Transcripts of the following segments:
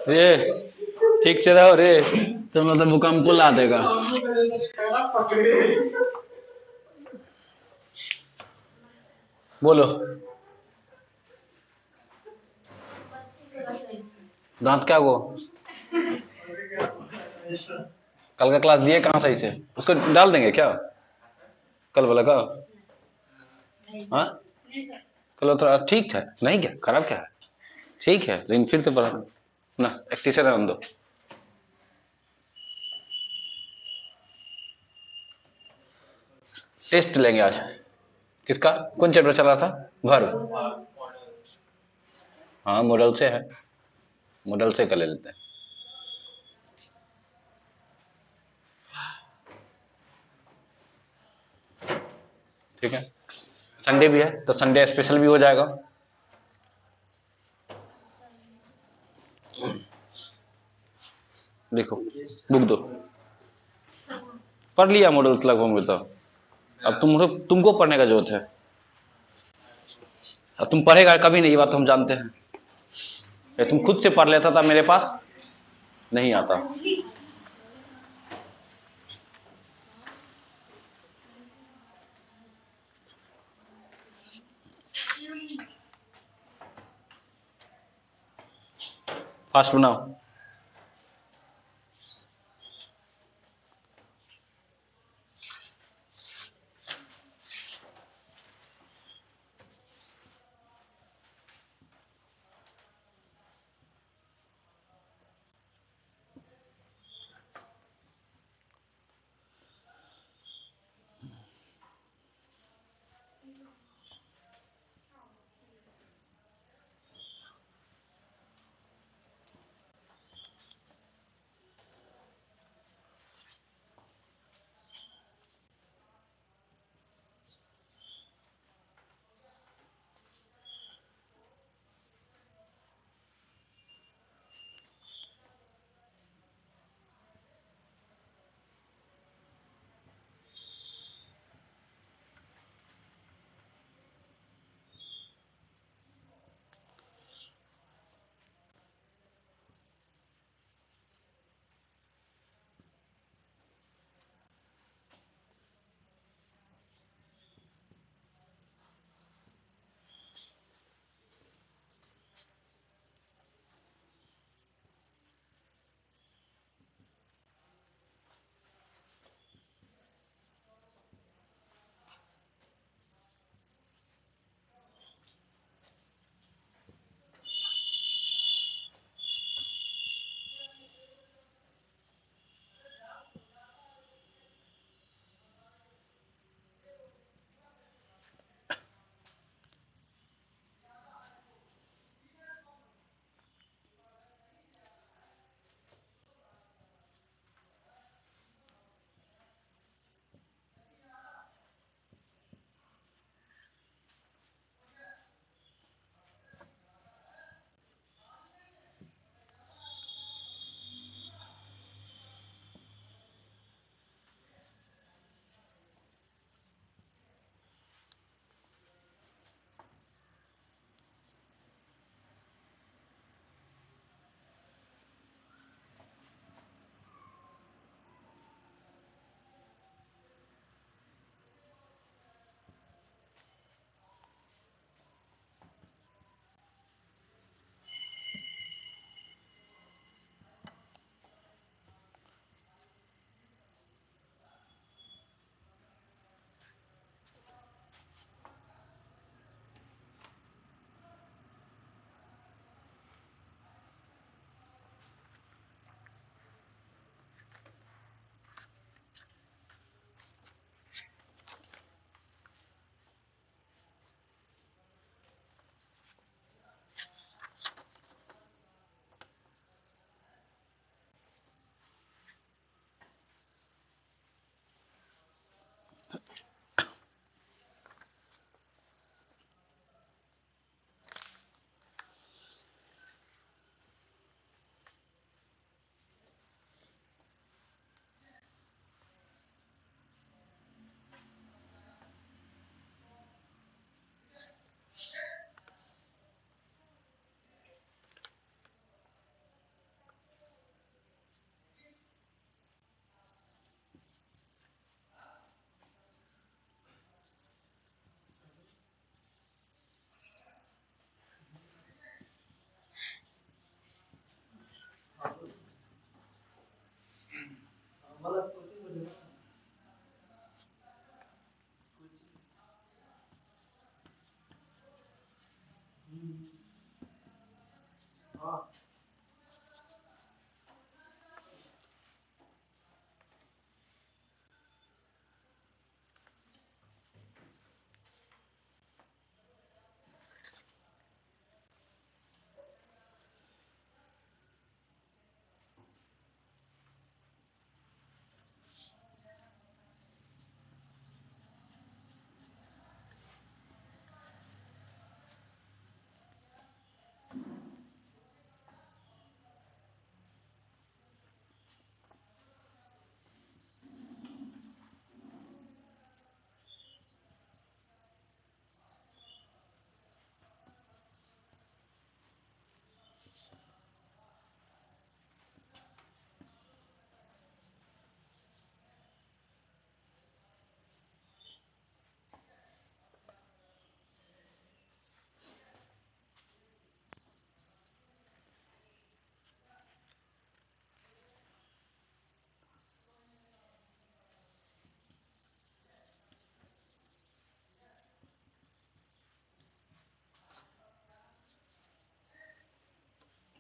रे ठीक से रहो रे, तो मतलब भूकंप को ला देगा। बोलो। दांत क्या वो कल का क्लास दिए कहाँ सही से? उसको डाल देंगे क्या कल वाला का? हाँ कल तो ठीक है, नहीं क्या खराब क्या है, ठीक है, लेकिन फिर से पढ़ा ना, एक टीचर रहने दो। टेस्ट लेंगे आज। किसका? कौन चैप्टर चल रहा था? वर्ब। हाँ मॉडल से है, मॉडल से कर लेते हैं। ठीक है, संडे भी है तो संडे स्पेशल भी हो जाएगा। देखो बुक दो, पढ़ लिया मॉडल लगभग में, तो अब तुमको पढ़ने का जरूरत है। अब तुम पढ़ेगा कभी नहीं, ये बात तो हम जानते हैं। तुम खुद से पढ़ लेता था, मेरे पास नहीं आता। फास्ट बनाओ।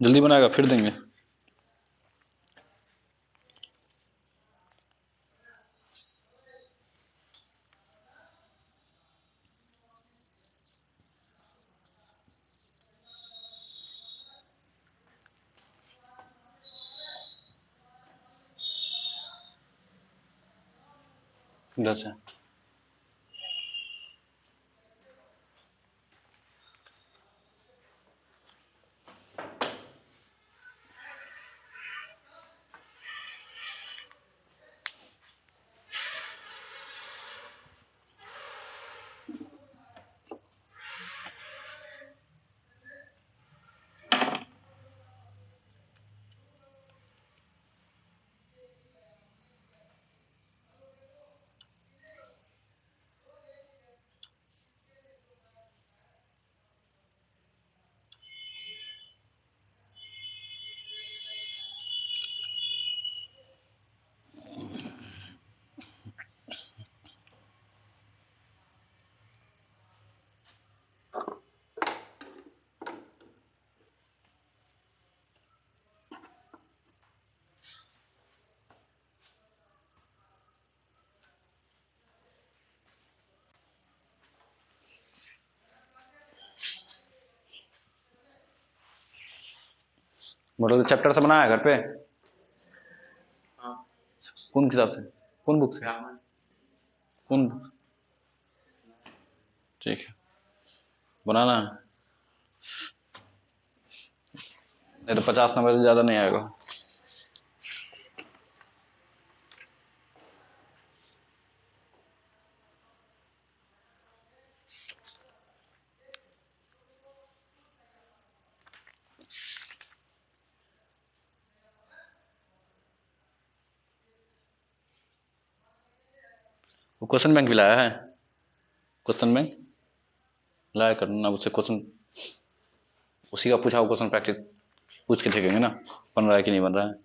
जल्दी बनाएगा फिर देंगे। दस है। मॉडल चैप्टर से बनाया है घर पे? कौन किताब से, कौन बुक से? कौन बुक? ठीक है, बनाना है। नहीं तो 50 नंबर से ज्यादा नहीं आएगा। वो क्वेश्चन बैंक भी लाया है, क्वेश्चन बैंक लाया करना, उससे क्वेश्चन उसी का पूछा हुआ क्वेश्चन प्रैक्टिस पूछ के देखेंगे ना, बन रहा है कि नहीं बन रहा है।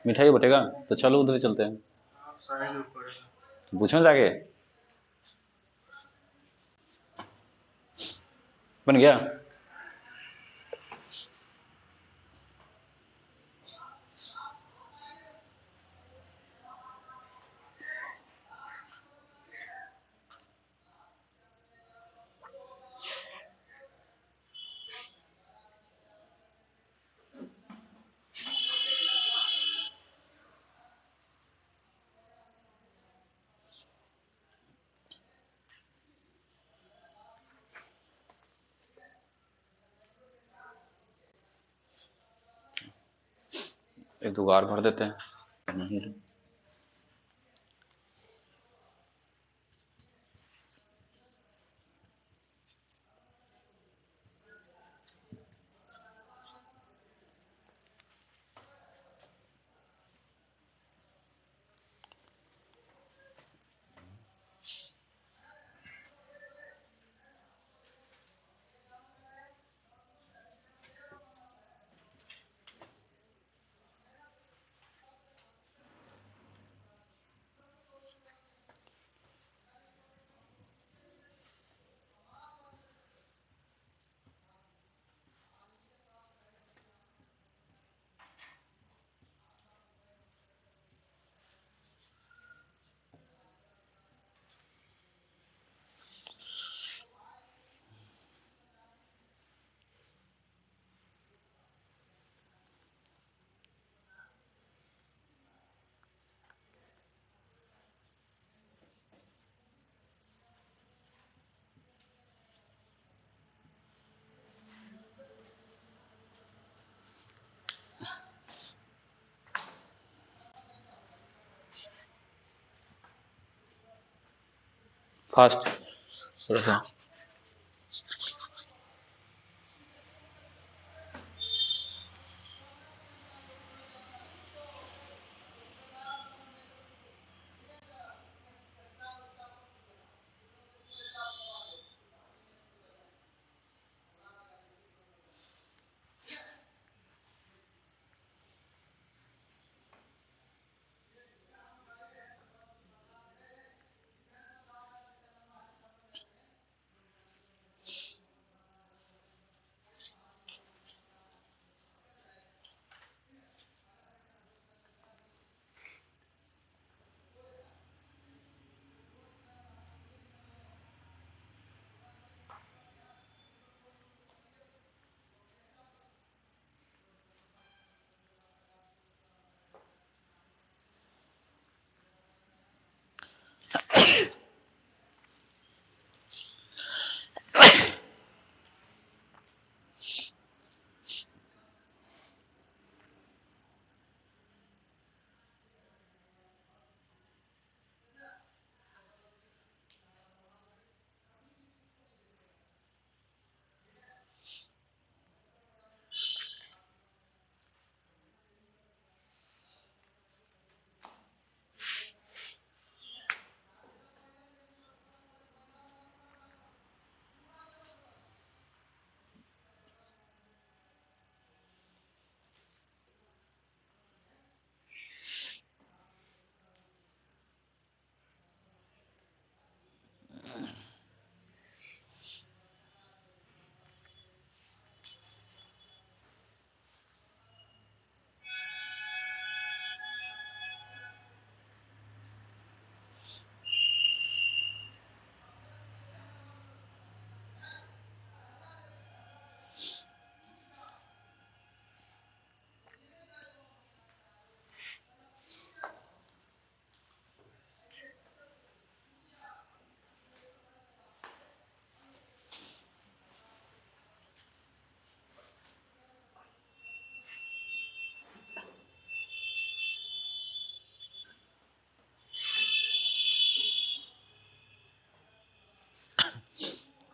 मिठाई बटेगा तो चलो उधर ही चलते हैं, तो पूछना जाके। बन गया? एक दो बार भर देते हैं। नहीं फास्ट थोड़ा सा।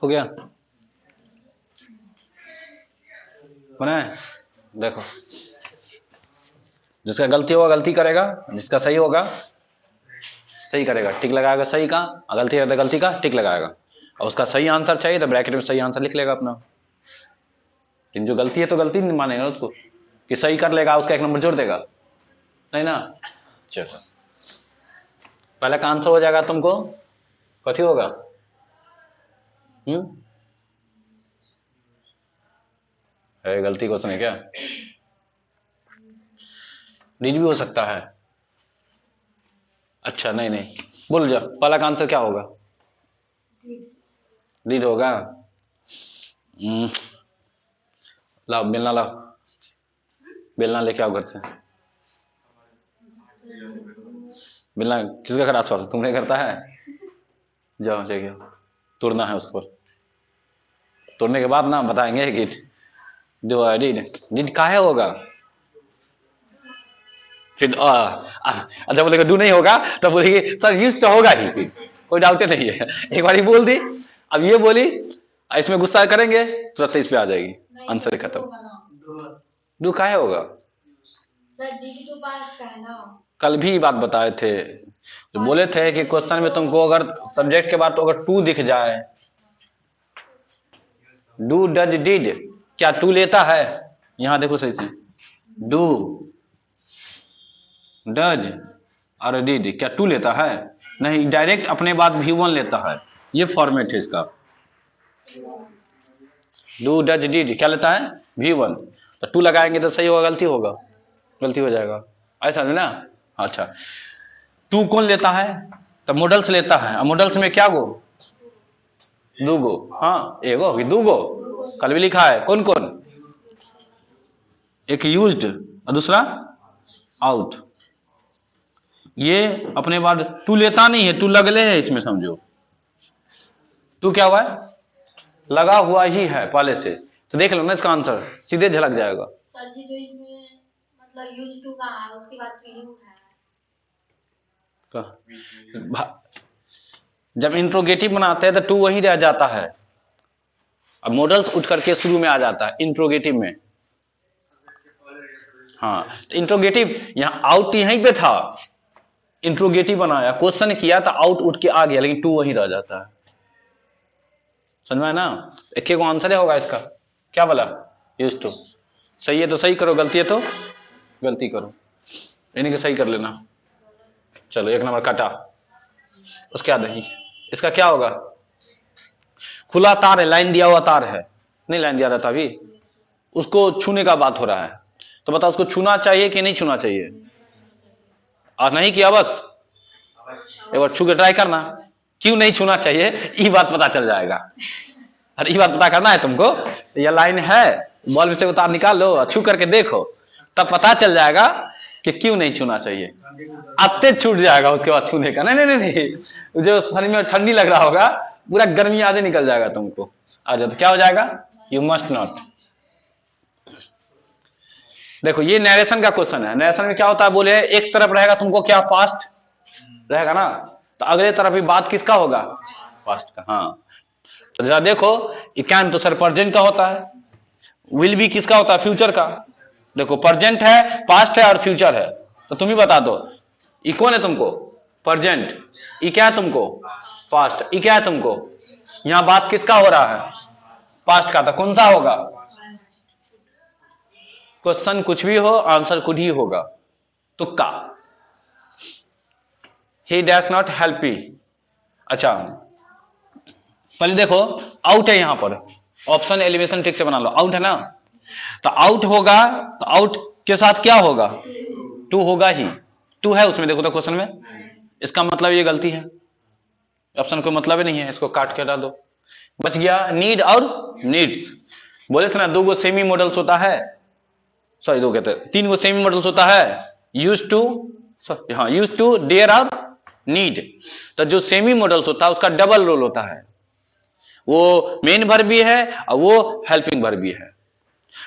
हो गया, बना है। देखो, जिसका गलती होगा गलती करेगा, जिसका सही होगा सही करेगा, टिक लगाएगा सही का, गलती है तो गलती का टिक लगाएगा, और उसका सही आंसर चाहिए तो ब्रैकेट में सही आंसर लिख लेगा अपना। लेकिन जो गलती है तो गलती नहीं मानेगा उसको, कि सही कर लेगा उसका एक नंबर जोड़ देगा, नहीं ना। चलो, पहले का आंसर हो जाएगा तुमको, कथी होगा? है गलती क्वेश्चन है क्या? डीड भी हो सकता है। अच्छा नहीं नहीं, बोल जा, पहला का आंसर क्या होगा? डीड होगा। लाओ बेलना, लाओ बेलना लेके आओ घर से। बेलना किसका घर आसपास? तुम्हें करता है, जाओ लेके आओ, तोड़ना है उसको, तोड़ने के बाद ना बताएंगे कि जो डीड डीड काहे होगा। फिर अच्छा बोलेगा डू नहीं होगा तो बोलेगी सर यूज तो होगा ही, कोई डाउट नहीं है। एक बार ही बोल दी, अब ये बोली, इसमें गुस्सा करेंगे तुरंत इस पे आ जाएगी, आंसर खत्म। डू काहे होगा? कल भी बात बताए थे, जो बोले थे कि क्वेश्चन में तुमको अगर सब्जेक्ट के बाद तो अगर टू दिख जाए, डू डज डिड, क्या टू लेता है? यहां देखो सही से, डू डज और डिड क्या टू लेता है? नहीं, डायरेक्ट अपने बाद V1 लेता है, ये फॉर्मेट है इसका। डू डज डिड क्या लेता है? V1, तो टू लगाएंगे तो सही होगा गलती होगा? गलती हो जाएगा, ऐसा है ना। अच्छा, टू कौन लेता है? तो मॉडल्स लेता है, मॉडल्स में क्या गो? दो गो, हाँ एगो दो गो, कल भी लिखा है कौन कौन, एक यूज्ड और दूसरा आउट। ये अपने बाद टू लेता नहीं है, टू लगले है इसमें, समझो टू क्या हुआ है? लगा हुआ ही है पहले से, तो देख लो ना इसका आंसर सीधे झलक जाएगा। सर जी तो इसमें मतलब यूज टू का है, उसके बाद तो यू है का जब इंट्रोगेटिव बनाते हैं तो टू वही रह जाता है। अब मॉडल्स उठ करके शुरू में आ जाता है इंट्रोगेटिव में। हाँ, तो इंट्रोगेटिव यहाँ आउट यहीं पे था, इंट्रोगेटिव बनाया, क्वेश्चन किया तो आउट उठ के आ गया, लेकिन टू वही रह जाता है। समझ में है ना? एक को आंसर होगा इसका। क्या बोला? Use to. सही है तो सही करो, गलती है तो गलती करो, इन्हीं के सही कर लेना। चलो 1 नंबर काटा। उसके बाद नहीं, इसका क्या होगा? खुला तार है, लाइन दिया हुआ तार है, नहीं लाइन दिया रहता अभी, उसको छूने का बात हो रहा है, तो बताओ उसको छूना चाहिए कि नहीं छूना चाहिए? और नहीं किया बस एक बार छू के ट्राई करना, क्यों नहीं छूना चाहिए ये बात पता चल जाएगा। अरे ये बात पता करना है तुमको, यह लाइन है, बॉल में से उतार निकाल लो, छू करके देखो, तब पता चल जाएगा कि क्यों नहीं छूना चाहिए। आते छूट जाएगा उसके बाद छूने का। नहीं नहीं नहीं, जो शरीर में ठंडी लग रहा होगा पूरा गर्मी आधे निकल जाएगा तुमको। आ जाओ तो क्या हो जाएगा? You must not. देखो ये नरेशन का क्वेश्चन है। नरेशन में क्या होता है बोले, एक तरफ रहेगा तुमको क्या, पास्ट रहेगा ना, तो अगले तरफ भी बात किसका होगा? पास्ट का। हाँ तो जरा देखो, कैन तो सर प्रेजेंट का होता है, विल भी किसका होता है? फ्यूचर का। देखो प्रेजेंट है, पास्ट है और फ्यूचर है, तो तुम ही बता दो ये कौन है तुमको? प्रेजेंट। ये क्या है तुमको? पास्ट। ये क्या है तुमको? यहां बात किसका हो रहा है? पास्ट का। तो कौन सा होगा? क्वेश्चन कुछ भी हो, आंसर कुछ ही होगा, तुक्का। ही डैश नॉट हेल्प मी। अच्छा पहले देखो, आउट है यहां पर, ऑप्शन एलिवेशन ठीक से बना लो, आउट है ना, तो आउट होगा, तो आउट के साथ क्या होगा? टू होगा ही, टू है उसमें, देखो तो क्वेश्चन में, इसका मतलब ये गलती है, ऑप्शन को मतलब ही नहीं है, इसको काट के हटा दो। बच गया नीड और नीड्स। बोले थे ना 2 गो सेमी मॉडल्स होता है, सॉरी 2 कहते हैं 3 गो सेमी मॉडल्स होता है, यूज टू, हाँ यूज टू, डेयर और नीड। तो जो सेमी मॉडल्स होता है उसका डबल रोल होता है, वो मेन वर्ब भी है और वो हेल्पिंग वर्ब भी है।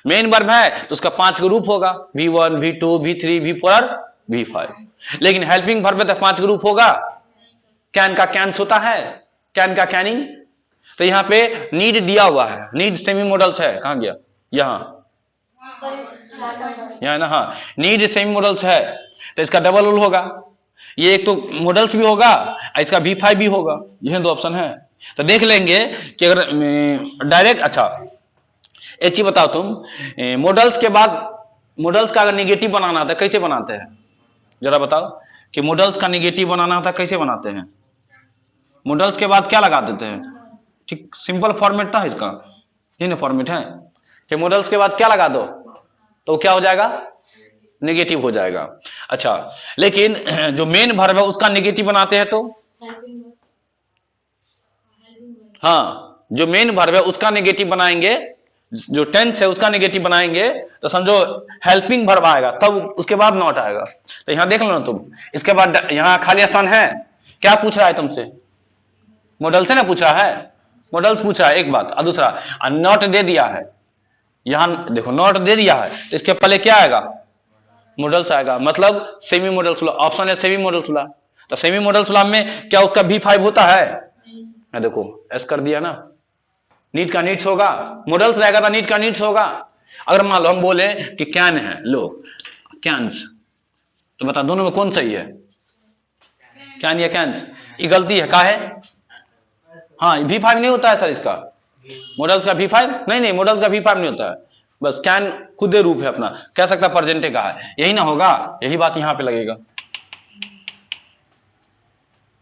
मेन वर्ब है तो उसका 5 गो रूप होगा, V1, V2, V3, V4 और V5। लेकिन हेल्पिंग वर्ब में तो 5 गो रूप होगा। कैन का कैंस होता है, कैन का कैनिंग। तो यहां पे नीड दिया हुआ है, नीड सेमी मॉडल्स है, कहां गया? यहां ना, हाँ नीड सेमी मॉडल्स है, तो इसका डबल रोल होगा। ये एक तो मॉडल्स भी होगा, इसका V5 भी होगा, यह 2 ऑप्शन है। तो देख लेंगे कि अगर डायरेक्ट, अच्छा एक चीज बताओ तुम, मॉडल्स के बाद मॉडल्स का अगर निगेटिव बनाना था कैसे बनाते हैं? जरा बताओ कि मॉडल्स का निगेटिव बनाना था कैसे बनाते हैं? मॉडल्स के बाद क्या लगा देते हैं? ठीक सिंपल फॉर्मेट था इसका, ये फॉर्मेट है कि मॉडल्स के बाद क्या लगा दो तो क्या हो जाएगा? निगेटिव हो जाएगा। अच्छा लेकिन जो मेन वर्ब है उसका निगेटिव बनाते हैं तो, हाँ जो मेन वर्ब है उसका निगेटिव बनाएंगे, जो टेंस है उसका निगेटिव बनाएंगे, तो समझो हेल्पिंग वर्ब आएगा, तब उसके बाद नॉट आएगा। तो यहां देख लो ना तुम, इसके बाद यहां खाली स्थान है, क्या पूछ रहा है तुमसे? मॉडल से ना पूछ रहा है, मॉडल्स पूछा है एक बात, और दूसरा नॉट दे दिया है। यहां देखो नॉट दे दिया है तो इसके पहले क्या आएगा? मॉडल्स आएगा, मतलब सेमी मॉडल्स। ऑप्शन है सेमी मॉडल्स। तो सेमी मॉडल्स में क्या उसका V5 होता है? मैं देखो एस कर दिया ना, नीड का नीड्स होगा, मॉडल्स रहेगा तो नीड का नीड्स होगा। अगर मान लो हम बोले कि कैन है, लो कैंस, तो बता दोनों में कौन सही है? कैन या कैंस? ये गलती है, का है? हाँ V5 नहीं होता है सर इसका, मॉडल्स का V5 नहीं, मॉडल्स का V5 नहीं होता है, बस कैन खुद रूप है अपना, कह सकता प्रेजेंटे का है, यही ना होगा, यही बात यहां पे लगेगा।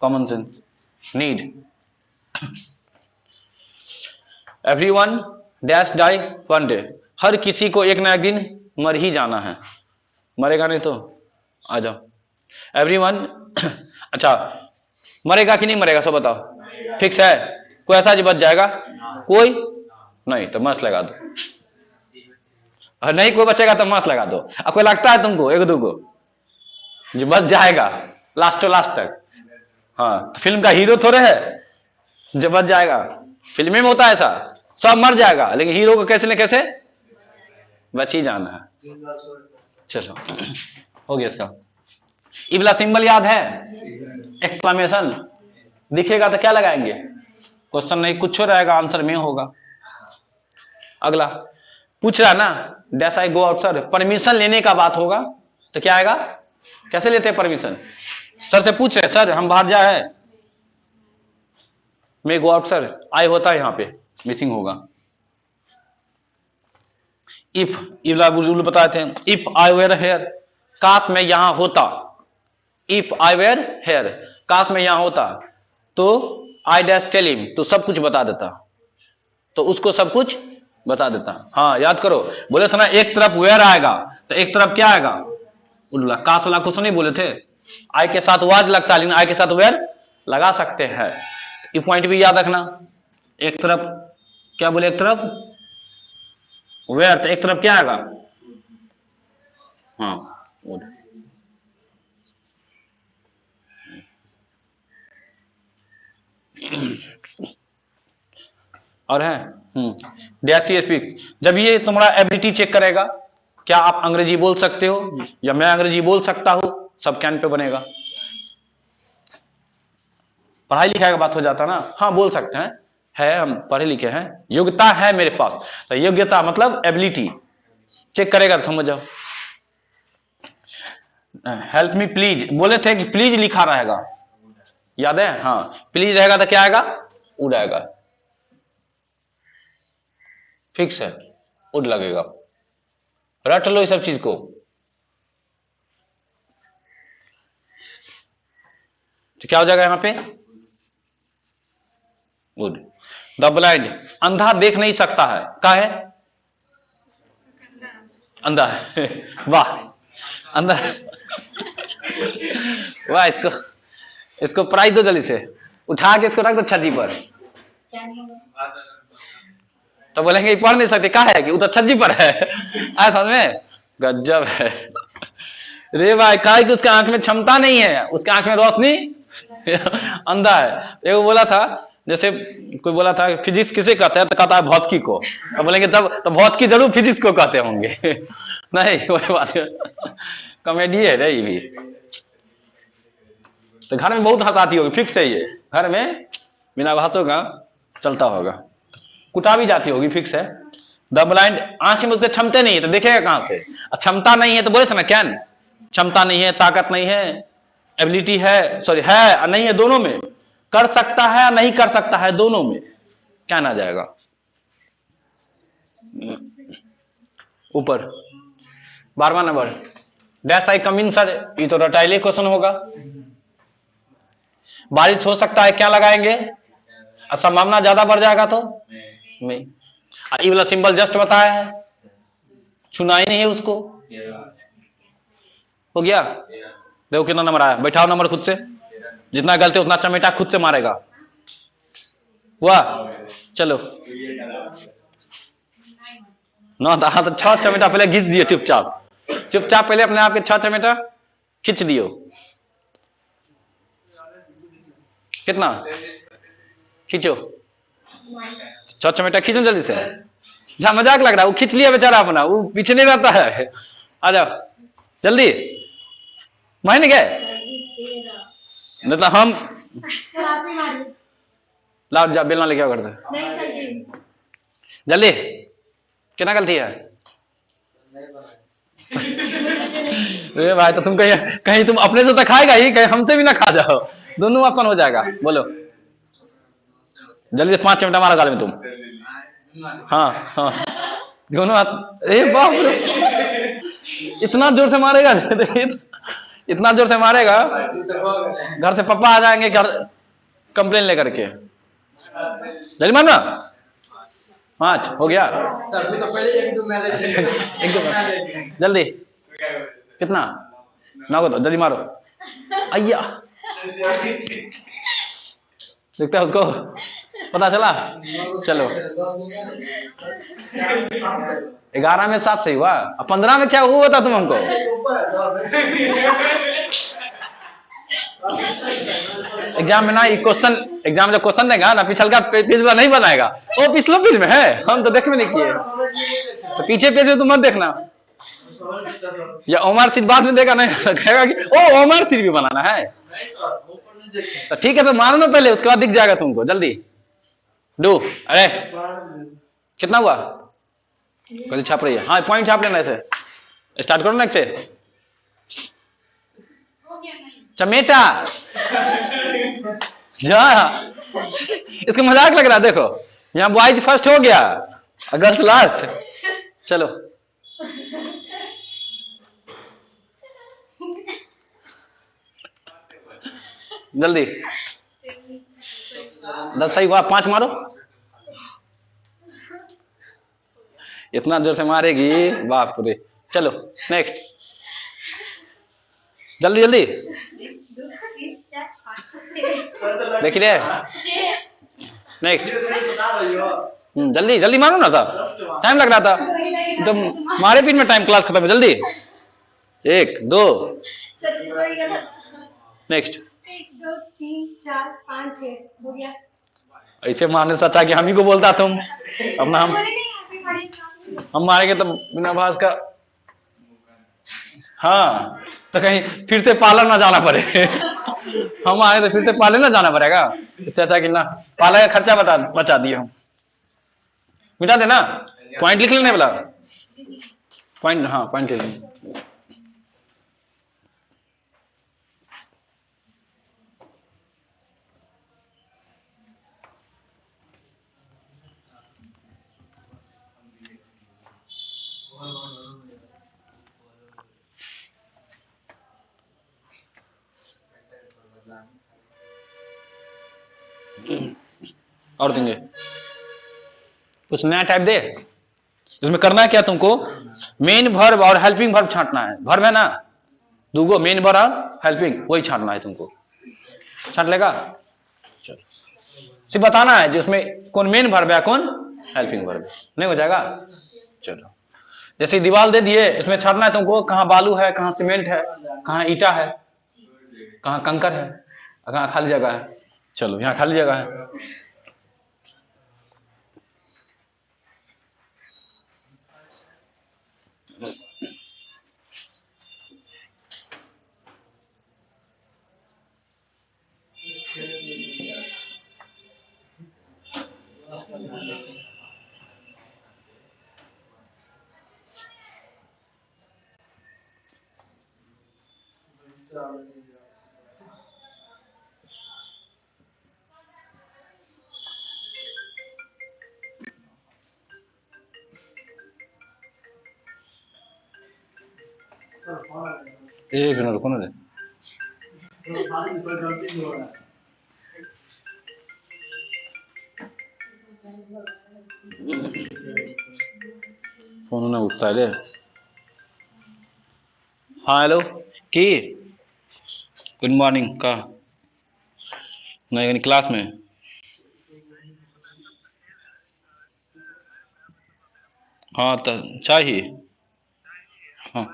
Common sense. Need, everyone dash die one day, हर किसी को एक ना एक दिन मर ही जाना है, मरेगा नहीं तो आ जाओ। एवरीवन अच्छा मरेगा कि नहीं मरेगा सब बताओ, फिक्स है? कोई ऐसा जो बच जाएगा? कोई नहीं, तो मस्त लगा दो, और नहीं कोई बचेगा तो मस्त लगा दो। अब कोई लगता है तुमको एक दो को जो बच जाएगा लास्ट तक? हाँ तो फिल्म का हीरो थोड़े है जो बच जाएगा, फिल्म में होता है ऐसा, सब मर जाएगा लेकिन हीरो को कैसे न कैसे बच ही जाना है। चलो हो गया इसका। ये वाला सिंबल याद है? एक्सक्लेमेशन, दिखेगा तो क्या लगाएंगे, क्वेश्चन नहीं कुछ हो रहेगा, आंसर में होगा। अगला पूछ रहा ना, dash I go out sir, permission लेने का बात होगा तो क्या आएगा, कैसे लेते हैं परमिशन, सर से पूछ रहे सर हम बाहर जा है, मैं गो आउट सर, आई होता है यहाँ पे मिसिंग होगा। इफ रूल बताए थे, इफ आई वेयर हेयर, काश मैं यहां होता, इफ आई वेयर हेयर, काश मैं यहां होता, तो आई डैश टेल हिम, तो सब कुछ बता देता, तो उसको सब कुछ बता देता। हाँ याद करो, बोले थे ना एक तरफ वेयर आएगा तो एक तरफ क्या आएगा, उल्ला, काश वाला कुछ नहीं बोले थे, आई के साथ वाज लगता है लेकिन आई के साथ वेयर लगा सकते हैं। ये पॉइंट भी याद रखना, एक तरफ क्या बोले, एक तरफ वेयर तो एक तरफ क्या आएगा, हाँ और है डैश स्पीक, जब ये तुम्हारा एबिलिटी चेक करेगा, क्या आप अंग्रेजी बोल सकते हो या मैं अंग्रेजी बोल सकता हूं, सब कैन पे बनेगा। पढ़ाई लिखाई का बात हो जाता ना, हाँ बोल सकते हैं, है हम पढ़े लिखे हैं, योग्यता है मेरे पास, तो योग्यता मतलब एबिलिटी चेक करेगा तो समझ जाओ। हेल्प मी प्लीज, बोले थे कि प्लीज लिखा रहेगा, याद है, हाँ प्लीज रहेगा तो क्या आएगा, उड़ आएगा, फिक्स है, उड़ लगेगा, रट लो इस सब चीज को। तो क्या हो जाएगा यहां पे, गुड। द ब्लाइंड, अंधा देख नहीं सकता है, क्या है, अंधा है वाह अंधा वाह, इसको प्राइज दो जल्दी से, उठा के इसको रख दो छज्जी पर, तो बोलेंगे पढ़ नहीं सकते, क्या है कि वो तो छज्जी पर है, आया समझ में, गजब है रे भाई, कहा कि उसके आंख में क्षमता नहीं है, उसके आंख में रोशनी अंधा है। एक बोला था, जैसे कोई बोला था फिजिक्स किसे कहते हैं, तो कहता है भौतिकी को, तो बोलेंगे तब तो भौतिकी जरूर फिजिक्स को कहते होंगे नहीं वही बात कॉमेडी है रे ये भी। तो घर में बहुत हंसाती होगी, फिक्स है ये, घर में बिना हंसों का चलता होगा, कुटा भी जाती होगी, फिक्स है। द ब्लाइंड, आंख में उसके क्षमता नहीं है तो देखेगा कहां से, क्षमता नहीं है तो बोले थे ना कैन, क्षमता नहीं है, ताकत नहीं है, एबिलिटी है, सॉरी है नहीं है, दोनों में कर सकता है नहीं कर सकता है, दोनों में क्या ना जाएगा। ऊपर 12वां नंबर, dash I come in sir, ये तो रटाइले क्वेश्चन होगा। बारिश हो सकता है, क्या लगाएंगे, संभावना ज्यादा बढ़ जाएगा तो नहीं, ये वाला सिंबल जस्ट बताया है, छुना ही नहीं है उसको, हो गया। देखो कितना नंबर आया, बैठाओ नंबर खुद से, जितना गलती उतना चमेटा खुद से मारेगा, वाह चलो 9 तो 6 चमेटा पहले घिंच दिए, चुपचाप पहले अपने आप के 6 चमेटा खींच दियो, कितना खींचो, 6 चमेटा खींचो जल्दी से, जहां मजाक लग रहा है वो खींच लिया बेचारा अपना, वो पीछे नहीं रहता है, आ जाओ जल्दी, मायने गए मतलब हम लाओ जा बेलना लेके आओ घर से जल्दी, कितना गलती है अरे भाई, तो तुम कहीं तुम अपने से तो खाएगा ही, कहीं हमसे भी ना खा जाओ, दोनों ऑप्शन हो जाएगा। बोलो जल्दी से 5 चमटा मारा गाल में तुम, हाँ हाँ दोनों हाथ, अरे बाप रे इतना जोर से मारेगा इतना जोर से मारेगा, घर से पापा आ जाएंगे घर कंप्लेन लेकर के, जल्दी मारना। 5 हो गया जल्दी, कितना 9 को, तो जल्दी मारो, अय्या देखते हैं उसको पता चला, चलो 11 में 7 सही हुआ, 15 में क्या हुआ था तुम हमको एग्जाम में ना, ये क्वेश्चन एग्जाम जब क्वेश्चन देगा ना, पिछल का पेज वाला नहीं बनाएगा, वो पिछले पेज में है, हम तो देखने नहीं किए, तो पीछे पेज में तुम मत देखना, या ओमर सीट बाद में देगा, नहीं कहेगा कि ओ ओमर सीट भी बनाना है, तो ठीक है, तो मारो ना पहले, उसके बाद दिख जाएगा तुमको। जल्दी डू। अरे कितना हुआ? कल छाप रही है। हाँ पॉइंट छाप लेना ऐसे। स्टार्ट करो ना से। चमेटा जा, इसको मजाक लग रहा है। देखो यहाँ बॉयज फर्स्ट हो गया, गर्ल्स लास्ट। चलो जल्दी, 10 सही हुआ, 5 मारो। इतना जोर से मारेगी, बाप रे। चलो नेक्स्ट, जल्दी जल्दी देख रहे। नेक्स्ट, जल्दी जल्दी मारो ना साहब, टाइम लग रहा था तो मारे पीन में टाइम, क्लास खत्म है। जल्दी 1 2। नेक्स्ट, 1 2 3 4 5 6 हो गया। ऐसे मारने से अच्छा कि हम ही को बोलता तुम अपना। हम मारेंगे तो बिना भास का। हाँ तो कहीं फिर से पार्लर ना जाना पड़े। हम आए तो फिर से पार्लर ना जाना पड़ेगा। इससे अच्छा कि ना पार्लर का खर्चा बचा दिए हम। मिटा देना, पॉइंट लिख लेने वाला पॉइंट। हाँ पॉइंट लिख लेना। और देंगे कुछ नया टाइप दे। इसमें करना है क्या तुमको, मेन वर्ब और हेल्पिंग वर्ब छांटना है। वर्ब है ना दूगो, मेन वर्ब और हेल्पिंग, वही छांटना है तुमको। छांट लेगा? चलो सिर्फ बताना है जिसमें कौन मेन वर्ब है कौन हेल्पिंग वर्ब। नहीं हो जाएगा? चलो जैसे दीवार दे दिए, इसमें छांटना है तुमको, कहाँ बालू है, कहाँ सीमेंट है, कहाँ ईटा है, कहाँ कंकर है, कहाँ खाली जगह है। चलो यहाँ खाली जगह है। एक मिनट रुको ना। फोन ना उठता है रे। हाँ हेलो की गुड मॉर्निंग का नहीं क्लास में। हाँ तो चाहिए। हाँ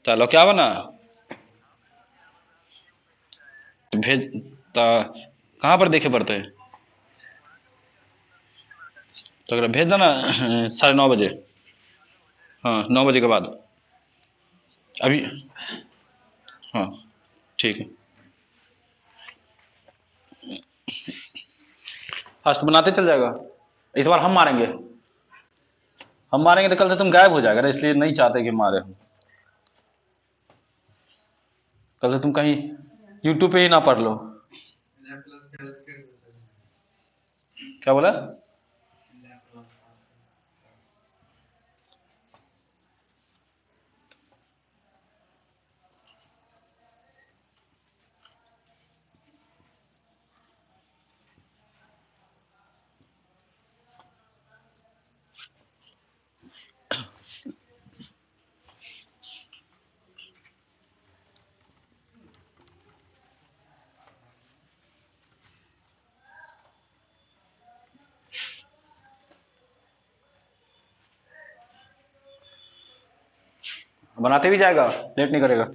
चलो क्या बना भेज, कहाँ पर देखे पड़ते हैं? तो अगर भेज देना 9:30 बजे। हाँ 9 बजे के बाद अभी। हाँ ठीक है। फर्स्ट बनाते चल जाएगा। इस बार हम मारेंगे, हम मारेंगे तो कल से तुम गायब हो जाएगा ना, इसलिए नहीं चाहते कि मारे हम। कल से तुम कहीं यूट्यूब पे ही ना पढ़ लो। क्या बोला? बनाते भी जाएगा, लेट नहीं करेगा।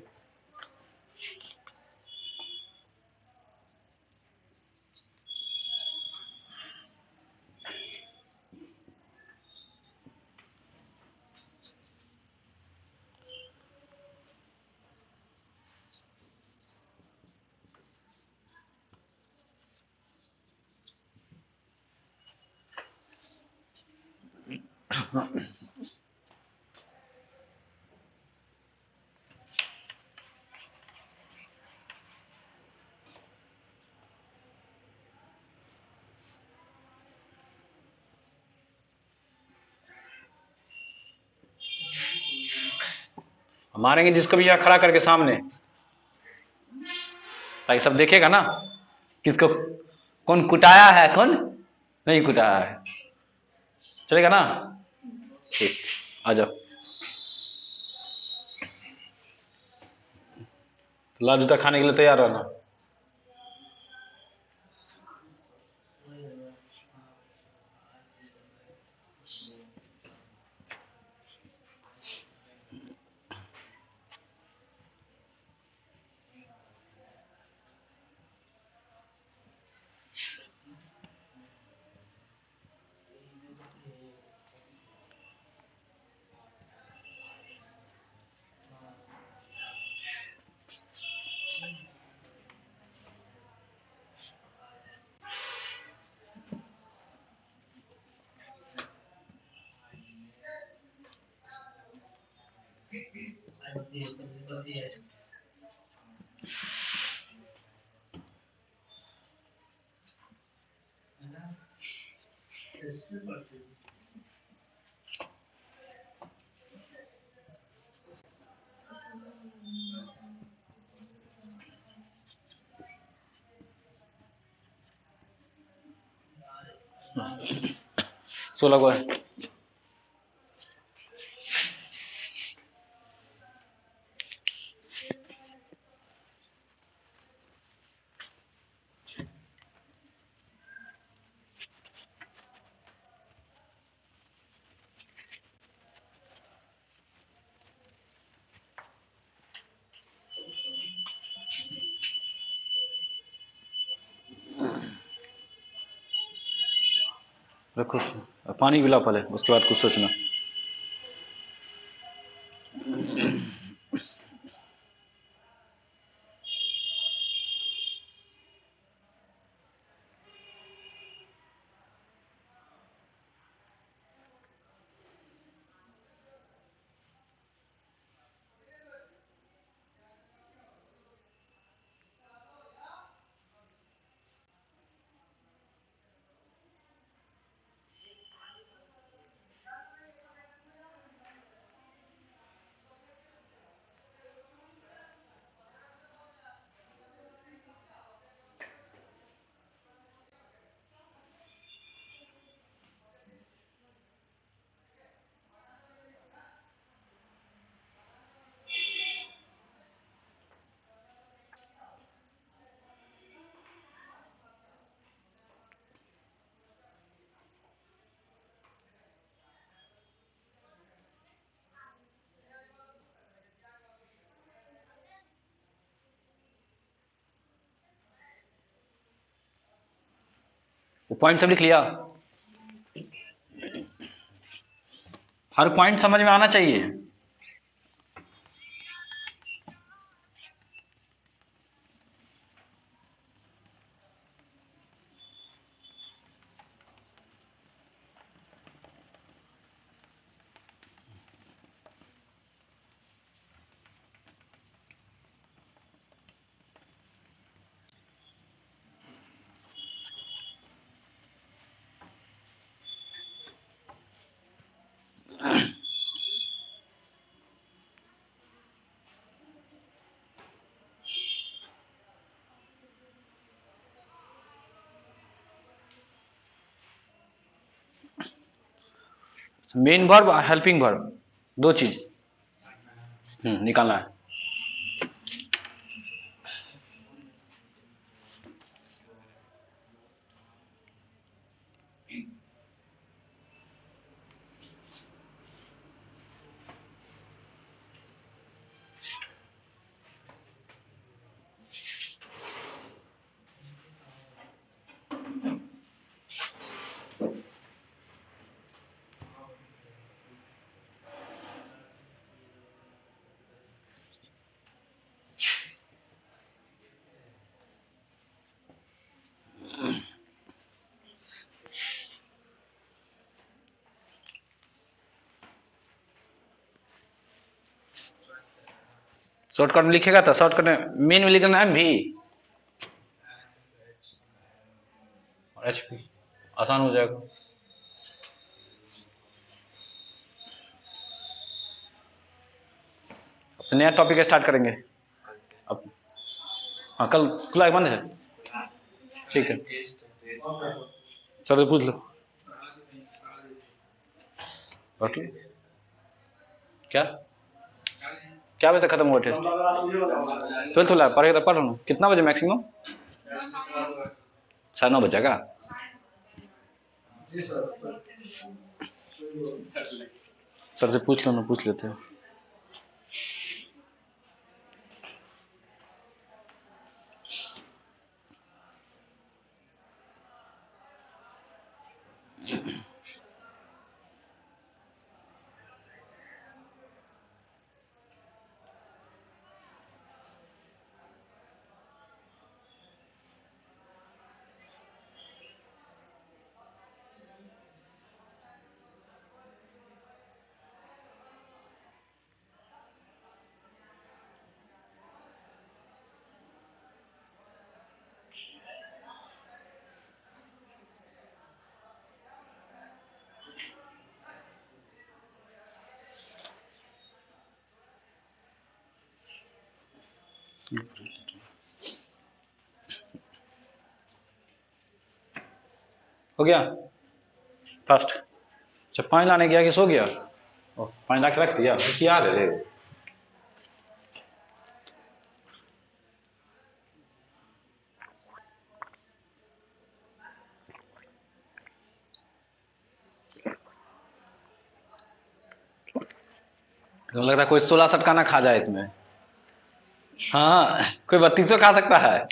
मारेंगे जिसको भी यहाँ खड़ा करके सामने, ताकि सब देखेगा ना किसको कौन कुटाया है, कौन नहीं कुटाया है। चलेगा ना? ठीक, आ जाओ। लाल जूता खाने के लिए तैयार रहना। सोलह को है। रखो, पानी पिलाओ पहले, उसके बाद कुछ सोचना। वो पॉइंट सब लिख लिया? हर पॉइंट समझ में आना चाहिए। मेन वर्ब, हेल्पिंग वर्ब, दो चीज निकालना है। शॉर्टकट में लिखेगा तो शॉर्टकट में मेन में लिखना है भी HP, आसान हो जाएगा। अब से नया टॉपिक स्टार्ट करेंगे अब। हाँ कल खुला है बंद है, ठीक है सर पूछ लो। ओके क्या क्या बजे तक खत्म हुआ टेस्ट? 12th वाला पढ़ेगा तो पढ़ लो। कितना बजे मैक्सिमम? 9:30 बजे का? सर से पूछ लो ना, पूछ लेते हैं। हो गया फर्स्ट? अच्छा पानी लाने गया कि सो गया? पानी ला के रख दिया, याद है रे। तो लग रहा है कोई 16 सटकाना खा जाए इसमें। हाँ कोई 32 खा सकता है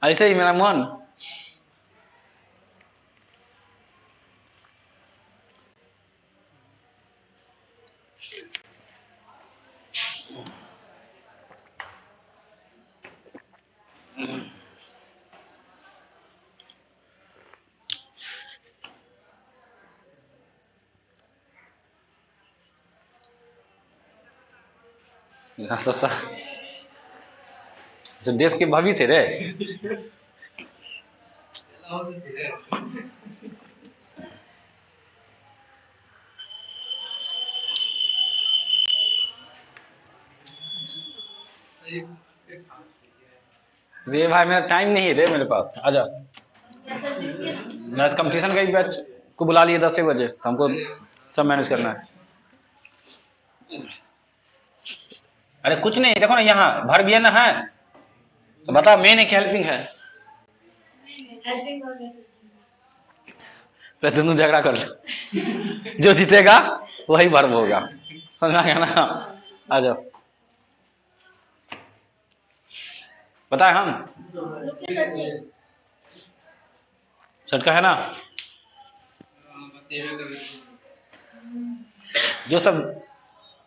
ऐसे ही मेरा मन। सोचता देश के भविष्य रे। ये भाई मेरा टाइम नहीं है रे मेरे पास। आजा मैच कंपटीशन का ही बैच को बुला लिए 10 बजे, तो हमको सब मैनेज करना है। अरे कुछ नहीं, देखो ना यहाँ भर भी है ना, है तो बता मेन है कि हेल्पिंग है? तो दोनों झगड़ा कर लो, जो जीतेगा वही भर्व होगा, समझा गया ना? आ जाओ पता है हम सटका है ना, जो सब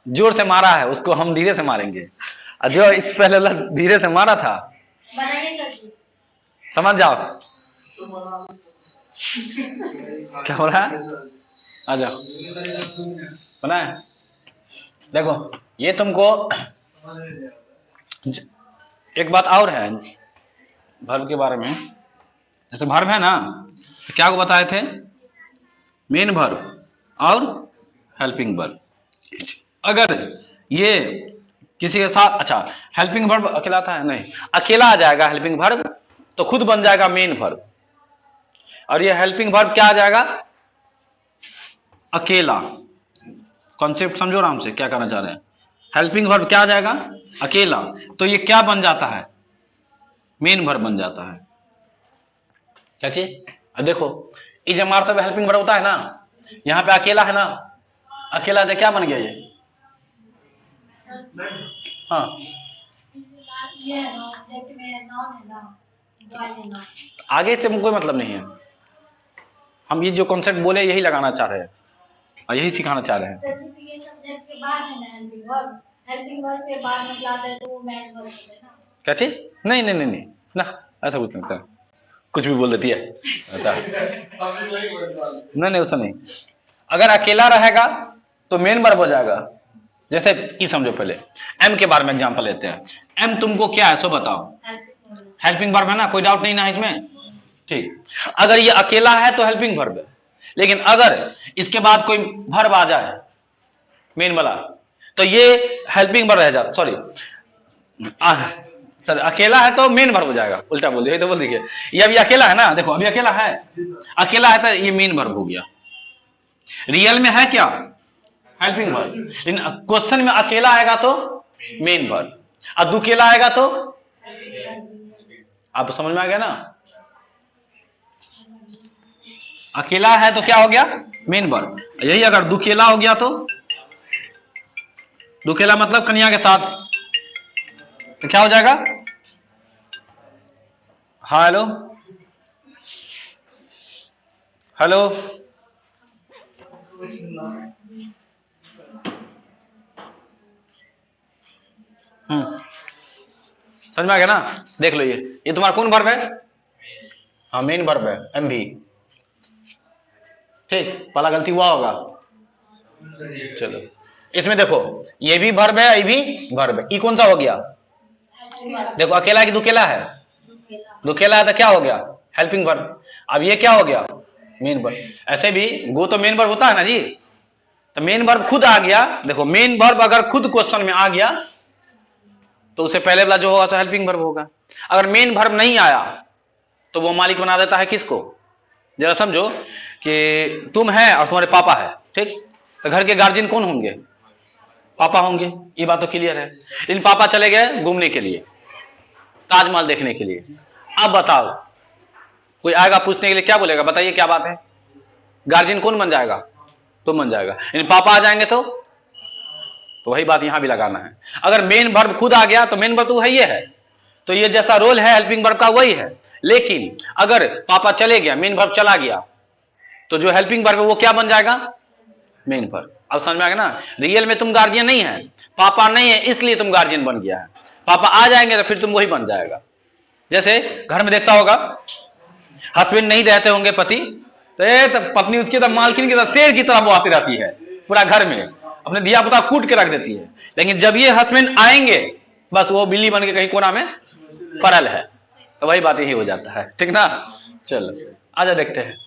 जोर से मारा है उसको हम धीरे से मारेंगे, और जो इस पहले धीरे से मारा था समझ जाओ क्या हो रहा है। आ जाओ बना है। देखो ये तुमको एक बात और है वर्ब के बारे में। जैसे वर्ब है ना, तो क्या को बताए थे? मेन वर्ब और हेल्पिंग वर्ब। अगर ये किसी के साथ, अच्छा हेल्पिंग वर्ब अकेला था नहीं, अकेला आ जाएगा हेल्पिंग वर्ब तो खुद बन जाएगा मेन वर्ब, और ये हेल्पिंग वर्ब क्या आ जाएगा? अकेला। कॉन्सेप्ट समझो आराम से क्या करना चाह रहे हैं। हेल्पिंग वर्ब क्या आ जाएगा? अकेला, तो ये क्या बन जाता है? मेन वर्ब बन जाता है। क्या चीज? अब देखो ये जब हमारा सब हेल्पिंग वर्ब होता है ना, यहाँ पे अकेला है ना, अकेला है क्या बन गया ये? हाँ आगे से कोई मतलब नहीं है, हम ये जो कॉन्सेप्ट बोले यही लगाना चाह रहे हैं और यही सिखाना चाह रहे हैं। क्या चीज? नहीं नहीं नहीं नहीं ना, ऐसा कुछ नहीं, कुछ भी बोल देती है नहीं नहीं वैसा नहीं। अगर अकेला रहेगा तो मेन वर्ब हो जाएगा, जैसे ये समझो, पहले एम के बारे में एग्जांपल लेते हैं। एम तुमको क्या है सो बताओ, हेल्पिंग वर्ब है ना, कोई डाउट नहीं ना इसमें। ठीक, अगर ये अकेला है तो हेल्पिंग वर्ब है, लेकिन अगर इसके बाद कोई वर्ब आ जाए मेन वाला तो ये हेल्पिंग वर्ब रह जाता, सॉरी सर अकेला है तो मेन वर्ब हो जाएगा, उल्टा बोल दिया। तो बोल देखिए ये अभी अकेला है ना, देखो अभी अकेला है, अकेला है तो ये मेन वर्ब हो गया। रियल में है क्या, हेल्पिंग वर्ब, लेकिन क्वेश्चन में अकेला आएगा तो मेन वर्ब, और दुकेला आएगा तो, आप समझ में आ गया ना। अकेला है तो क्या हो गया, मेन वर्ब। यही अगर दुकेला हो गया तो, दुकेला मतलब कन्या के साथ, तो क्या हो जाएगा, हाँ हेलो हेलो, समझ में आ गया ना। देख लो ये तुम्हारा कौन वर्ब है, हाँ मेन वर्ब है, एम भी। ठीक, पहला गलती हुआ होगा। चलो इसमें देखो ये भी वर्ब है, ये भी वर्ब है, ये कौन सा हो गया, देखो अकेला है कि दुकेला है, दुकेला है तो क्या हो गया, हेल्पिंग वर्ब। अब ये क्या हो गया, मेन वर्ब। ऐसे भी गो तो मेन वर्ब होता है ना जी, तो मेन वर्ब खुद आ गया। देखो मेन वर्ब अगर खुद क्वेश्चन में आ गया तो उसे पहले वाला जो होगा तो हेल्पिंग वर्ब होगा। अगर मेन वर्ब नहीं आया तो वो मालिक बना देता है किसको, जरा समझो कि तुम है और तुम्हारे पापा है, ठीक, तो घर के गार्जियन कौन होंगे, पापा होंगे, ये बात तो क्लियर है। लेकिन पापा चले गए घूमने के लिए, ताजमहल देखने के लिए, अब बताओ कोई आएगा पूछने के लिए, क्या बोलेगा, बताइए क्या बात है, गार्जियन कौन बन जाएगा, तुम बन जाएगा। लेकिन पापा आ जाएंगे तो वही बात यहां भी लगाना है। अगर मेन वर्ब खुद आ गया तो मेन वर्ब तो है, तो ये जैसा रोल है हेल्पिंग वर्ब का वही है। लेकिन अगर पापा चले गया, मेन वर्ब चला गया, तो जो हेल्पिंग वर्ब है वो क्या बन जाएगा, मेन वर्ब। अब समझ में आ गया ना। रियल में तुम गार्जियन नहीं है, पापा नहीं है इसलिए तुम गार्जियन बन गया है, पापा आ जाएंगे तो फिर तुम वही बन जाएगा। जैसे घर में देखता होगा हस्बैंड नहीं रहते होंगे पति, तो पत्नी उसकी तरफ मालकिन की तरफ शेर की तरफ वो आती रहती है पूरा घर में, अपने दिया पुता कूट के रख देती है। लेकिन जब ये हस्बैंड आएंगे बस वो बिल्ली बन के कहीं कोना में परल है, तो वही बात यही हो जाता है, ठीक ना। चलो आजा देखते हैं।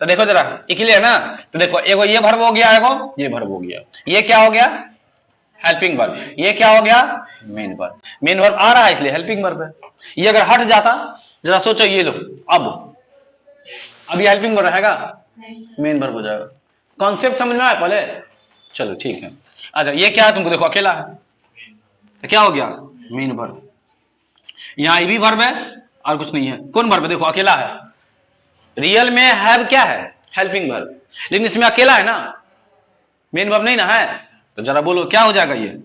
तो देखो जरा ये क्लियर है ना। तो देखो एगो ये वर्ब हो गया, एगो ये वर्ब हो गया, ये क्या हो गया, हेल्पिंग वर्ब, ये क्या हो गया, मेन वर्ब। मेन वर्ब आ रहा है इसलिए हेल्पिंग वर्ब है। ये अगर हट जाता, जरा सोचो, ये लो अब ये हेल्पिंग वर्ब रहेगा, मेन वर्ब हो जाएगा। कॉन्सेप्ट समझ में आया पहले, चलो ठीक है। अच्छा ये क्या है, तुमको देखो अकेला है तो क्या हो गया, मेन वर्ब। यहां ये भी वर्ब है और कुछ नहीं है, कौन वर्ब है, देखो अकेला है। रियल में हैव क्या है, हेल्पिंग वर्ब, लेकिन इसमें अकेला है ना, मेन वर्ब नहीं ना है, तो जरा बोलो क्या हो जाएगा ये,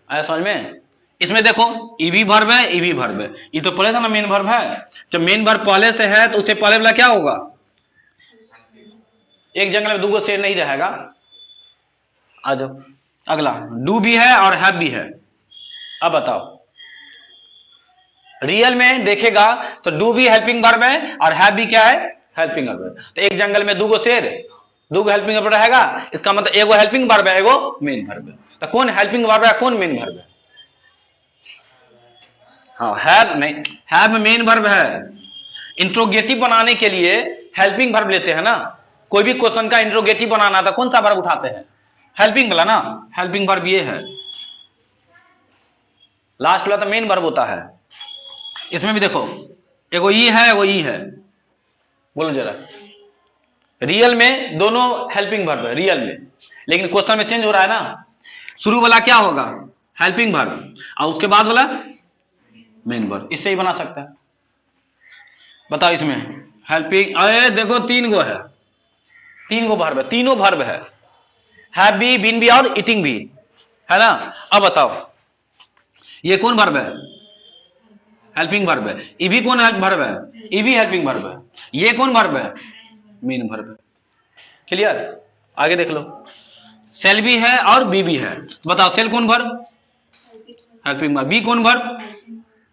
आया समझ में। इसमें देखो ई भी वर्ब है, ई भी वर्ब है, ये तो पहले से ना मेन वर्ब है। जब मेन वर्ब पहले से है तो उससे पहले वाला क्या होगा, एक जंगल में दूगो शेर नहीं रहेगा। आ जाओ अगला, डू भी है और हैव भी है। अब बताओ रियल में देखेगा तो डू भी हेल्पिंग वर्ब है और हैव भी क्या है, हेल्पिंग वर्ब है। तो एक जंगल में दूगो शेर, दूगो हेल्पिंग वर्ब रहेगा, इसका मतलब एगो हेल्पिंग वर्ब है, एगो मेन वर्ब है। तो कौन हेल्पिंग वर्ब है, कौन मेन वर्ब है, हाँ हैव नहीं, हैव मेन वर्ब है। इंट्रोगेटिव बनाने के लिए हेल्पिंग वर्ब लेते हैं ना, कोई भी क्वेश्चन का इंट्रोगेटिव बनाना था कौन सा वर्ब उठाते हैं, हेल्पिंग वाला ना, हेल्पिंग वर्ब ये है, लास्ट वाला तो मेन वर्ब होता है। इसमें भी देखो एगो ई है, एगो ई है, बोलो जरा। रियल में दोनों हेल्पिंग वर्ब है रियल में, लेकिन क्वेश्चन में चेंज हो रहा है ना, शुरू वाला क्या होगा, हेल्पिंग वर्ब, और उसके बाद वाला मेन वर्ब। इससे ही बना सकता है, बताओ इसमें हेल्पिंग, अरे देखो तीन गो है, तीन गो वर्ब है, तीनों वर्ब है, हैव भी, बीन भी और ईटिंग भी है ना। अब बताओ ये कौन वर्ब है, हेल्पिंग वर्ब है। ये भी कौन वर्ब है, ये भी हेल्पिंग वर्ब है। ये कौन वर्ब है, मेन वर्ब है। क्लियर, आगे देख लो, सेल भी है और बी भी है। तो बताओ सेल कौन वर्ब, हेल्पिंग वर्ब, बी कौन वर्ब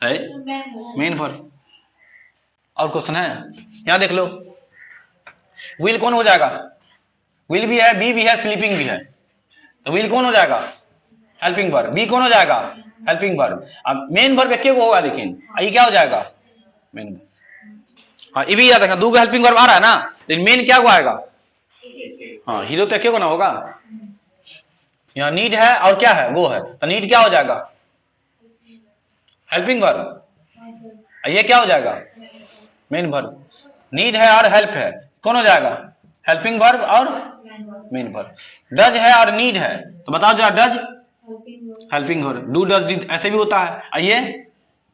है, मेन वर्ब। और क्वेश्चन है यहां देख लो, विल कौन हो जाएगा, विल भी है, बी भी है, स्लीपिंग भी है, तो विल कौन हो जाएगा? Helping verb. बी कौन हो जाएगा? Helping verb. अब मेन वर्ब एक होगा, लेकिन ये क्या हो जाएगा? Main verb. हाँ ये भी याद रखना, दो हेल्पिंग वर्ब आ रहा है ना, लेकिन मेन क्या को आएगा? हाँ हीरो तो क्यों ना होगा, यहाँ नीड है और क्या है? गो है, तो नीड क्या हो जाएगा? Helping verb. ये क्या हो जाएगा? Main verb. नीड है और हेल्प है, कौन हो जाएगा? हेल्पिंग वर्ब और मेन वर्ब। डज है और नीड है, तो बताओ जरा, does helping verb, do does did ऐसे भी होता है, आइए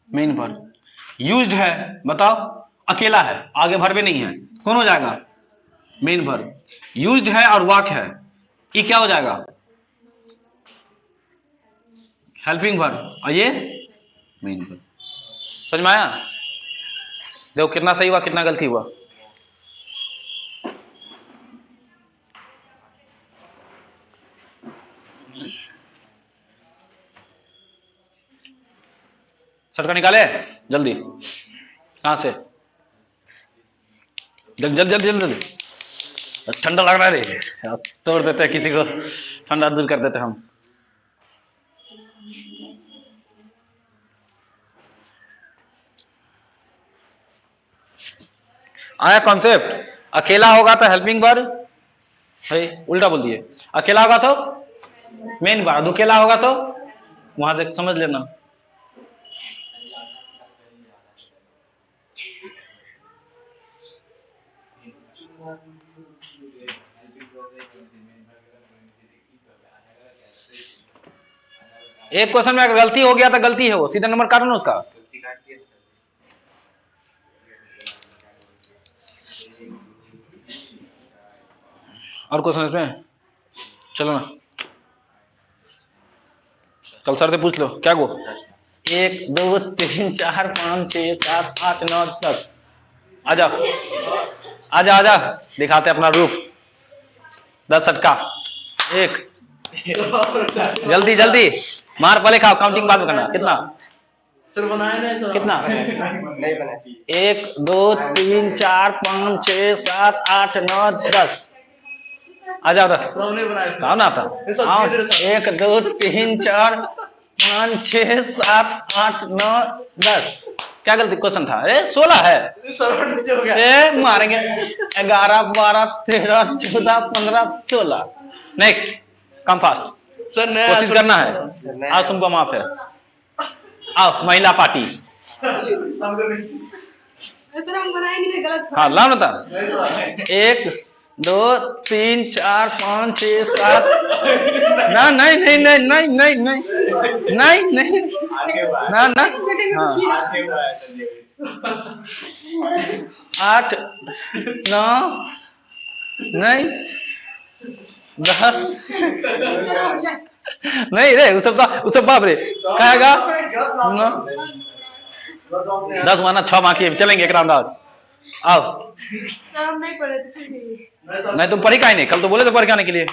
मेन वर्ब। यूज्ड है, बताओ, अकेला है, आगे वर्ब नहीं है, कौन हो जाएगा? Main verb. यूज्ड है और वॉक है, ये क्या हो जाएगा? हेल्पिंग वर्ब, और ये मेन वर्ब। समझ में आया? देखो कितना सही हुआ कितना गलती हुआ। सर्कल निकाले जल्दी, कहां से? जल्दी जल्दी जल्दी जल्दी, ठंडा लग रहा है रे, तोड़ देते हैं किसी को, ठंडा दूर कर देते हम। आया कॉन्सेप्ट? अकेला होगा तो हेल्पिंग वर्ब, उल्टा बोल दिए, अकेला होगा तो मेन वर्ब, दुकेला होगा तो वहां से समझ लेना। एक क्वेश्चन में अगर गलती हो गया तो गलती है, वो सीधा नंबर काटो ना उसका। और क्वेश्चन इसमें, चलो ना, कल सर से पूछ लो, क्या गो? 1 2 3 4 5 6 7 8 9 10। आजा आजा आजा, दिखाते अपना रूप। 10 सटका, 1, जल्दी जल्दी मार, पहले खाओ, काउंटिंग बाद में करना। कितना सर बनाया नहीं सर, कितना? नहीं बना चाहिए। 1 2 3 4 5 6 7 8 9 10। आ जाओ सर हमने बनाया था। कहा ना था। सर, आओ, किधर सर? 1 2 3 4 5 6 7 8 9 10। क्या गलती क्वेश्चन था? 16 है। सर नीचे हो गया। मारेंगे 11 12 13 14 15 16। नेक्स्ट, कम फास्ट, सर नया कोशिश करना है, आज तुमको माफ है। आओ महिला पार्टी, सर हम बनाएंगे नहीं, गलत हाँ ला ना था। 1 2 3 4 5 6 7। ना नहीं नहीं नहीं नहीं नहीं नहीं नहीं नहीं ना ना, हाँ 8 9 नहीं 10 नहीं रे, उस सब बाप रे कहेगा 10 माना 6 बाकी चलेंगे, एक राउंड और। आओ, सर हम नहीं पढ़े थे फिर भी। नहीं तुम पढ़ी काहे नहीं? कल तो बोले थे पढ़ के आने के लिए।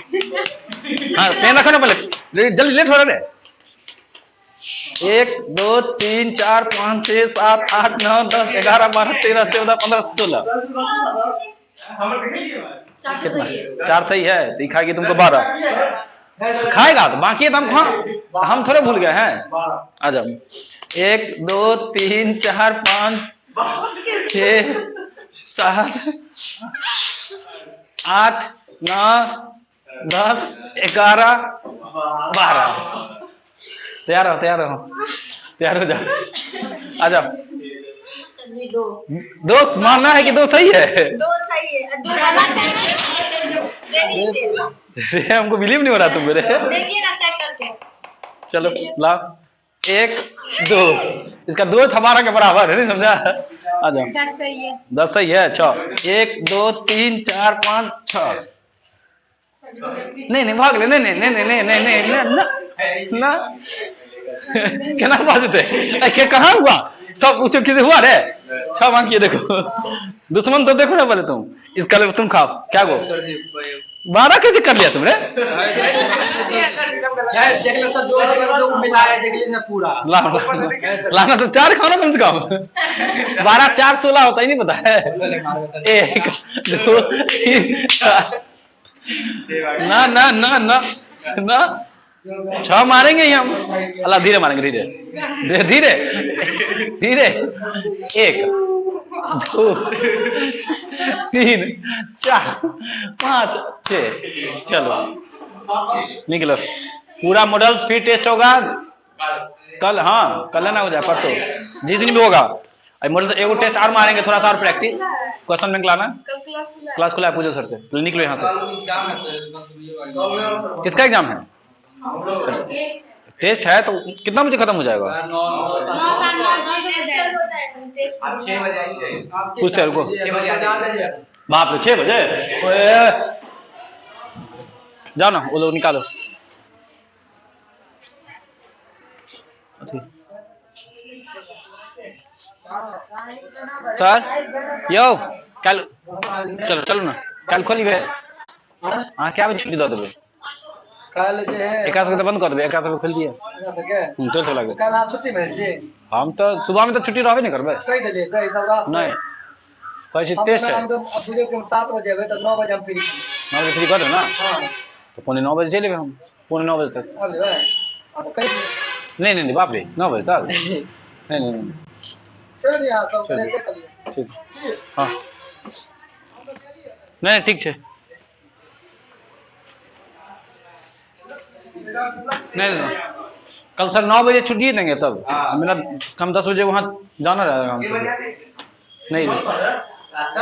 हाँ पेन रखो ना पहले, जल्दी लेट हो रहा है। 1 2 3 4 5 6 7 8 9 10 11 12 13 14 15 16। कितना? 4 सही है, तो खाएगी तुमको 12। खाएगा तो बाकी है, तो हम थोड़े भूल गए हैं। आ जाओ, 1 2 3 4 5 6 7 8 9 10 11 12। तैयार हो तैयार हो तैयार हो जाओ, आ जाओ। सर जी दो मानना है कि 2 सही है? सही है, 2 गलत है। दे दीजिए, हमको बिलीव नहीं हो रहा तुम मेरे। देखिए ना चेक करके। चलो ला, 1 2, इसका 2 हमारा के बराबर है, नहीं समझा? आ जाओ, 10 सही है। 10 सही है। 6 1 2 3 4 5 6। नहीं नहीं भाग ले, नहीं नहीं नहीं नहीं नहीं नहीं नहीं ना क्या बात है, कहाँ हुआ? सब कुछ किसी हुआ रे? 6 मांगिए, देखो दुश्मन तो देखो ना पहले तुम, इसका ले तुम खाओ। क्या गो 12 कैसे कर लिया तुमने? लाना तो 4 खाओ ना कम से कम। 12 4 16 होता ही नहीं पता है। 1 2 3 4। ना ना ना ना ना 6 मारेंगे ही हम। अल्लाह धीरे मारेंगे, धीरे धीरे धीरे धीरे। 1 2 3 4 5 6। चलो निकलो। पूरा मॉडल्स फिर टेस्ट होगा कल। हाँ कल ना हो जाए, परसों जिस दिन भी होगा। मॉडल एगो टेस्ट और मारेंगे, थोड़ा सा और प्रैक्टिस। क्वेश्चन बैंक लाना। क्लास खुला है, पूछो सर से। निकलो यहाँ से। किसका एग्जाम है? टेस्ट है तो कितना बजे खत्म हो जाएगा? 9 पूछते हैं, रुको। बाप रे 6 बजे? ओए जाओ ना, वो लोग निकालो। सर यो कल चलो चलो ना, कल खोली गए। हाँ क्या बजे छुट्टी दे देवे? कल जो है एक से बंद कर देवे, एक से खोल दिए। तो चला गया। कल छुट्टी में छी। हम तो सुबह में तो छुट्टी रहबे नहीं करबे। सही दिले, सही सब रात नहीं कैसे टेस्ट है? हम तो सुबह के 7 बजे आवे तो 9 बजे हम फ्री। 9 बजे फ्री कर दो ना। हां तो 9:15 बजे चले हम। 9:15 बजे तक। अब ले अब कहीं नहीं बाप रे 9 बजे तक नहीं। छोड़ दिया सब करे चेक कर लिया। ठीक हाँ नहीं ठीक है। नहीं कल सर 9 बजे छुट्टी देंगे, तब मेरा कम 10 बजे वहाँ जाना रहेगा हमको। नहीं